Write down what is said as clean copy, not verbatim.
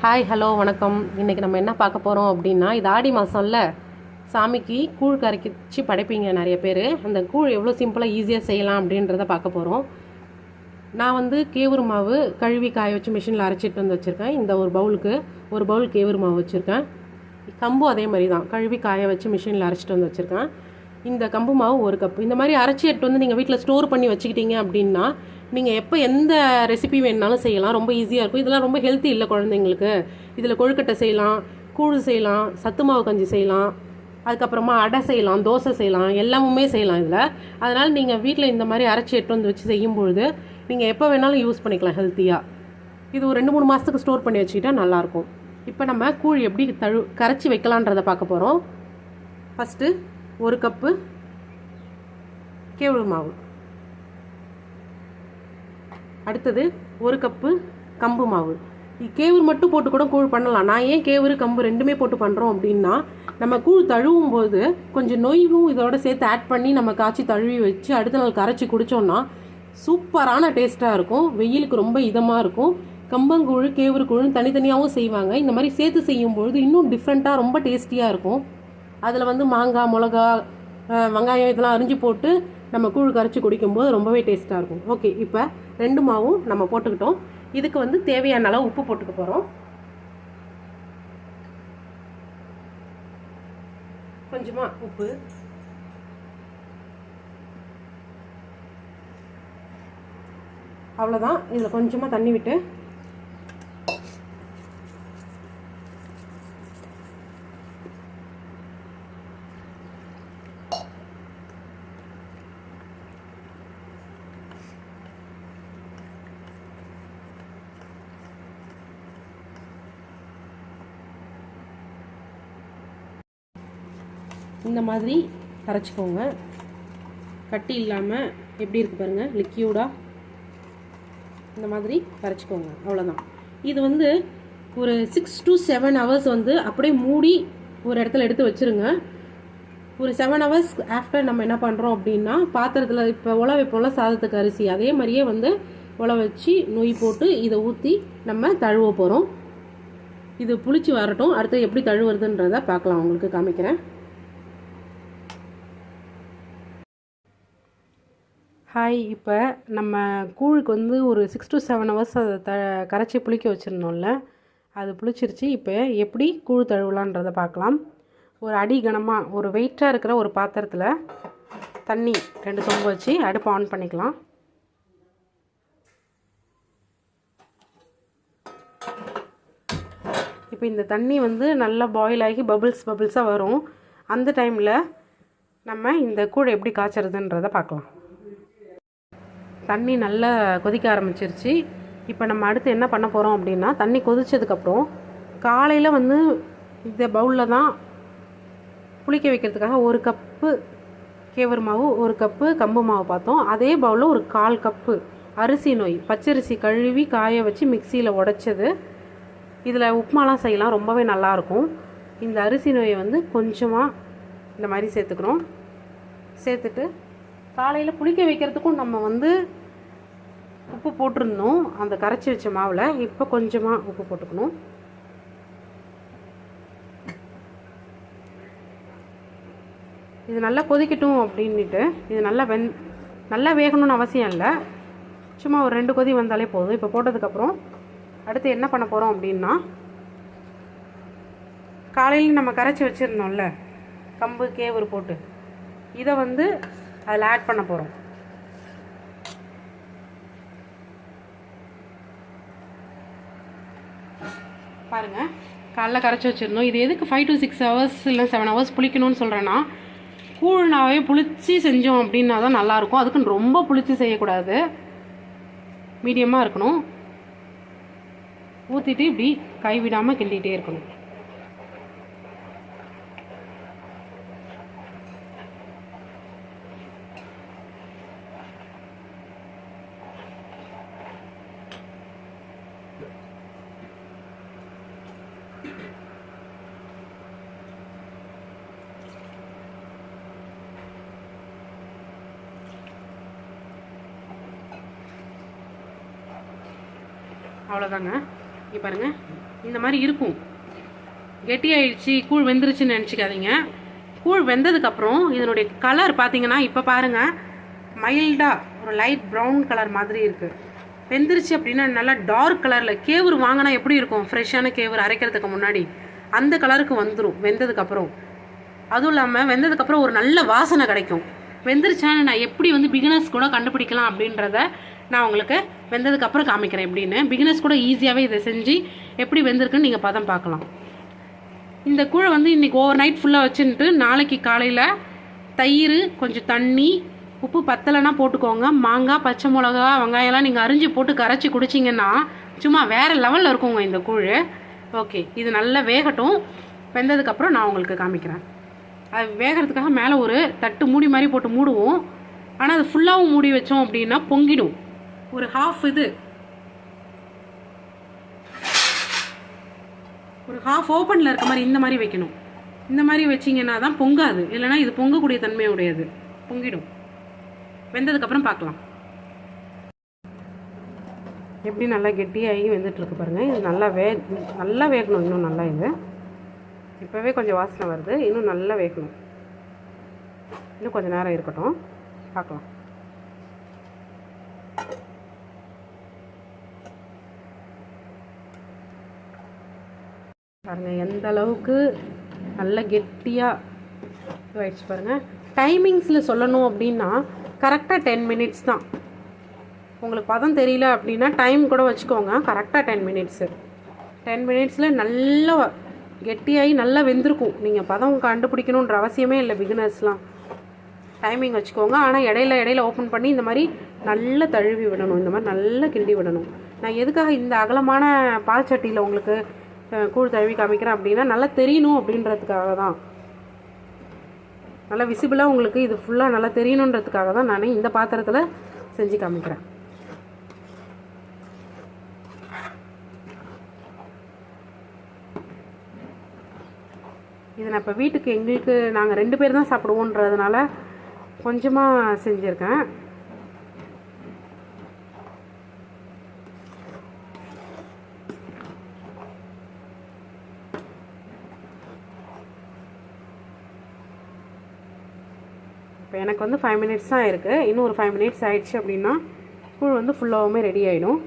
Hi hello வணக்கம். இன்றைக்கி நம்ம என்ன பார்க்க போகிறோம் அப்படின்னா, இது ஆடி மாதம்ல சாமிக்கு கூழ் கரைச்சி படைப்பீங்க நிறைய பேர். அந்த கூழ் எவ்வளோ சிம்பிளாக ஈஸியாக செய்யலாம் அப்படின்றத பார்க்க போகிறோம். நான் கேவுரு மாவு கழுவி காய வச்சு மிஷினில் அரைச்சிட்டு வந்து வச்சுருக்கேன். இந்த ஒரு பவுல் கேவுரு மாவு வச்சுருக்கேன். கம்பும் அதே மாதிரி தான் கழுவி காய வச்சு மிஷினில் அரைச்சிட்டு வந்து வச்சுருக்கேன். இந்த கம்பு மாவு ஒரு கப்பு. இந்த மாதிரி அரைச்சி எடுத்து வந்து நீங்கள் வீட்டில் ஸ்டோர் பண்ணி வச்சுக்கிட்டீங்க அப்படின்னா நீங்கள் எப்போ எந்த ரெசிபி வேணுனாலும் செய்யலாம். ரொம்ப ஈஸியாக இருக்கும். இதெல்லாம் ரொம்ப ஹெல்த்தி இல்லை குழந்தைங்களுக்கு. இதில் கொழுக்கட்டை செய்யலாம், கூழ் செய்யலாம், சத்து மாவு கஞ்சி செய்யலாம், அதுக்கப்புறமா அடை செய்யலாம், தோசை செய்யலாம், எல்லாமுமே செய்யலாம் இதில். அதனால் நீங்கள் வீட்டில் இந்த மாதிரி அரைச்சி எடுத்து வந்து வச்சு செய்யும்பொழுது நீங்கள் எப்போ வேணாலும் யூஸ் பண்ணிக்கலாம் ஹெல்த்தியாக. இது ஒரு 2-3 மாதத்துக்கு ஸ்டோர் பண்ணி வச்சுக்கிட்டா நல்லாயிருக்கும். இப்போ நம்ம கூழ் எப்படி கரைச்சி வைக்கலான்றதை பார்க்க போகிறோம். ஃபஸ்ட்டு 1 கப்பு கேவுரு மாவு, அடுத்தது 1 கப்பு கம்பு மாவு. கேவுரு மட்டும் போட்டு கூட கூழ் பண்ணலாம். நான் ஏன் கேவுரு கம்பு ரெண்டுமே போட்டு பண்ணுறோம் அப்படின்னா, நம்ம கூழ் தழுவும் போது கொஞ்சம் நொய்வும் இதோட சேர்த்து ஆட் பண்ணி நம்ம காய்ச்சி தழுவி வச்சு அடுத்த நாள் கரைச்சி குடித்தோம்னா சூப்பரான டேஸ்ட்டாக இருக்கும். வெயிலுக்கு ரொம்ப இதமாக இருக்கும். கம்பங்கூழ் கேவுரு கூழ்னு தனித்தனியாகவும் செய்வாங்க. இந்த மாதிரி சேர்த்து செய்யும்பொழுது இன்னும் டிஃப்ரெண்ட்டாக ரொம்ப டேஸ்டியாக இருக்கும். அதில் மாங்காய், மிளகா, வெங்காயம் இதெல்லாம் அரிஞ்சு போட்டு நம்ம கூழ் கரைச்சி குடிக்கும்போது ரொம்பவே டேஸ்ட்டாக இருக்கும். ஓகே, இப்போ 2 மாவும் நம்ம போட்டுக்கிட்டோம். இதுக்கு தேவையான அளவு உப்பு போட்டுக்க போகிறோம். கொஞ்சமாக உப்பு, அவ்வளோதான். இதில் கொஞ்சமாக தண்ணி விட்டு இந்த மாதிரி கரைச்சிக்கோங்க. கட்டி இல்லாமல் எப்படி இருக்குது பாருங்கள், லிக்யூடாக இந்த மாதிரி கரைச்சிக்கோங்க. அவ்வளோதான். இது ஒரு 6 to 7 hours அப்படியே மூடி ஒரு இடத்துல எடுத்து வச்சுருங்க. ஒரு 7 hours ஆஃப்டர் நம்ம என்ன பண்ணுறோம் அப்படின்னா, பாத்திரத்தில் இப்போ உல வைப்போம்ல சாதத்துக்கு அரிசி, அதே மாதிரியே உல வச்சு நொய் போட்டு இதை ஊற்றி நம்ம தழுவ போகிறோம். இது புளிச்சு வரட்டும். அடுத்து எப்படி தழுவுறதுன்றதை பார்க்கலாம், உங்களுக்கு காமிக்கிறேன். ஹாய், இப்போ நம்ம கூழுக்கு ஒரு 6 to 7 hours அதை கரைச்சி புளிக்க வச்சுருந்தோம்ல, அது புளிச்சிருச்சு. இப்போ எப்படி கூழ் தழுவலான்றதை பார்க்கலாம். ஒரு அடி கனமாக ஒரு வெயிட்டாக இருக்கிற ஒரு பாத்திரத்தில் தண்ணி 2 சொம்பு வச்சு அடுப்பை ஆன் பண்ணிக்கலாம். இப்போ இந்த தண்ணி நல்லா பாயில் ஆகி பபிள்ஸாக வரும். அந்த டைமில் நம்ம இந்த கூழ் எப்படி காய்ச்சறதுன்றதை பார்க்கலாம். தண்ணி நல்லா கொதிக்க ஆரம்பிச்சிருச்சு. இப்போ நம்ம அடுத்து என்ன பண்ண போகிறோம் அப்படின்னா, தண்ணி கொதிச்சதுக்கப்புறம் காலையில் இந்த பவுலில் தான் புளிக்க வைக்கிறதுக்காக 1 கப்பு கேவுரு மாவு, 1 கப்பு கம்பு மாவு பார்த்தோம். அதே பவுலில் ஒரு 1/4 கப்பு அரிசி நொய், பச்சரிசி கழுவி காய வச்சு மிக்சியில் உடைச்சது. இதில் உப்புமாலாம் செய்யலாம், ரொம்பவே நல்லாயிருக்கும். இந்த அரிசி நொய்யை கொஞ்சமாக இந்த மாதிரி சேர்த்துக்கிறோம். சேர்த்துட்டு காலையில் புளிக்க வைக்கிறதுக்கும் நம்ம உப்பு போட்டிருந்தோம் அந்த கரைச்சி வச்ச மாவில். இப்போ கொஞ்சமாக உப்பு போட்டுக்கணும். இது நல்லா கொதிக்கட்டும் அப்படின்ட்டு. இது நல்லா வேகணும்னு அவசியம் இல்லை, சும்மா ஒரு 2 கொதி வந்தாலே போதும். இப்போ போட்டதுக்கப்புறம் அடுத்து என்ன பண்ண போகிறோம் அப்படின்னா, காலையில் நம்ம கரைச்சி வச்சுருந்தோம்ல கம்பு கேவுரு போட்டு, இதை அதில் ஆட் பண்ண போகிறோம். பாருங்கள், காலைல கரைச்சி வச்சுருந்தோம். இது எதுக்கு 5 to 6 hours இல்லை 7 hours புளிக்கணும்னு சொல்கிறேன்னா, கூழ்னாவே புளிச்சு செஞ்சோம் அப்படின்னா தான் நல்லாயிருக்கும். அதுக்குன்னு ரொம்ப புளிச்சு செய்யக்கூடாது, மீடியமாக இருக்கணும். ஊற்றிட்டு இப்படி கைவிடாமல் கிண்டிகிட்டே இருக்கணும். அவ்வளோதாங்க. இங்கே பாருங்கள், இந்த மாதிரி இருக்கும். கெட்டியாயிடுச்சு, கூழ் வெந்துருச்சுன்னு நினச்சிக்காதீங்க. கூழ் வெந்ததுக்கப்புறம் இதனுடைய கலர் பார்த்தீங்கன்னா இப்போ பாருங்கள், மைல்டாக ஒரு லைட் ப்ரௌன் கலர் மாதிரி இருக்குது. வெந்துருச்சு அப்படின்னா நல்லா டார்க் கலரில், கேவுரு வாங்கினா எப்படி இருக்கும், ஃப்ரெஷ்ஷான கேவுரு அரைக்கிறதுக்கு முன்னாடி அந்த கலருக்கு வந்துடும் வெந்ததுக்கப்புறம். அதுவும் இல்லாமல் வெந்ததுக்கப்புறம் ஒரு நல்ல வாசனை கிடைக்கும். வெந்துருச்சான்னு நான் எப்படி பிகினர்ஸ் கூட கண்டுபிடிக்கலாம் அப்படின்றத நான் உங்களுக்கு வெந்ததுக்கப்புறம் காமிக்கிறேன் எப்படின்னு. பிகினர்ஸ் கூட ஈஸியாகவே இதை செஞ்சு எப்படி வெந்திருக்குன்னு நீங்கள் பதம் பார்க்கலாம். இந்த கூழை இன்றைக்கி ஓவர் நைட் ஃபுல்லாக வச்சுட்டு நாளைக்கு காலையில் தயிர், கொஞ்சம் தண்ணி, உப்பு பத்தலைன்னா போட்டுக்கோங்க, மாங்காய், பச்சை மிளகா, வெங்காயம்லாம் நீங்கள் அரிஞ்சு போட்டு கரைச்சி குடிச்சிங்கன்னா சும்மா வேறு லெவலில் இருக்குங்க இந்த கூழ். ஓகே, இது நல்லா வேகட்டும். வெந்ததுக்கப்புறம் நான் உங்களுக்கு காமிக்கிறேன். அது வேகிறதுக்காக மேலே ஒரு தட்டு மூடி மாதிரி போட்டு மூடுவோம். ஆனால் அது ஃபுல்லாகவும் மூடி வச்சோம் அப்படின்னா பொங்கிடும். ஒரு ஹாஃப் ஓப்பனில் இருக்க மாதிரி இந்த மாதிரி வைக்கணும். இந்த மாதிரி வச்சிங்கன்னா தான் பொங்காது, இல்லைனா இது பொங்கக்கூடிய தன்மையுடையது, பொங்கிடும். வெந்ததுக்கப்புறம் பார்க்கலாம். எப்படி நல்லா கெட்டியாகி வெந்துட்டுருக்கு பாருங்கள். இது நல்லா வேகணும். இன்னும் நல்லா இது இப்போவே கொஞ்சம் வாசனை வருது. இன்னும் நல்லா வேகணும். இன்னும் கொஞ்சம் நேரம் இருக்கட்டும், பார்க்கலாம். பாருங்கள் எந்த அளவுக்கு நல்லா கெட்டியாக ஆயிடுச்சு பாருங்கள். டைமிங்ஸில் சொல்லணும் அப்படின்னா கரெக்டாக 10 மினிட்ஸ் தான். உங்களுக்கு பதம் தெரியல அப்படின்னா டைம் கூட வச்சுக்கோங்க. கரெக்டாக 10 மினிட்ஸு. 10 மினிட்ஸில் நல்லா கெட்டியாகி நல்லா வெந்திருக்கும். நீங்கள் பதம் கண்டுபிடிக்கணுன்ற அவசியமே இல்லை பிகினர்ஸ்லாம். டைமிங் வச்சுக்கோங்க. ஆனால் இடையில ஓப்பன் பண்ணி இந்த மாதிரி நல்லா தழுவி விடணும். இந்த மாதிரி நல்லா கிண்டி விடணும். நான் எதுக்காக இந்த அகலமான பால் சட்டியில் உங்களுக்கு கூழ் தழுவி காமிக்கிறேன் அப்படின்னா நல்லா தெரியணும் அப்படின்றதுக்காக தான். நல்லா விசிபிளாக உங்களுக்கு இது ஃபுல்லாக நல்லா தெரியணுன்றதுக்காக தான் நான் இந்த பாத்திரத்தில் செஞ்சு காமிக்கிறேன். இது நான் இப்போ வீட்டுக்கு நாங்கள் 2 பேர் தான் சாப்பிடுவோன்றதுனால கொஞ்சமாக செஞ்சுருக்கேன். இப்போ எனக்கு 5 மினிட்ஸ் தான் இருக்குது. இன்னும் ஒரு 5 மினிட்ஸ் ஆயிடுச்சு அப்படின்னா கூழ் ஃபுல்லாகவுமே ரெடி ஆகிடும்.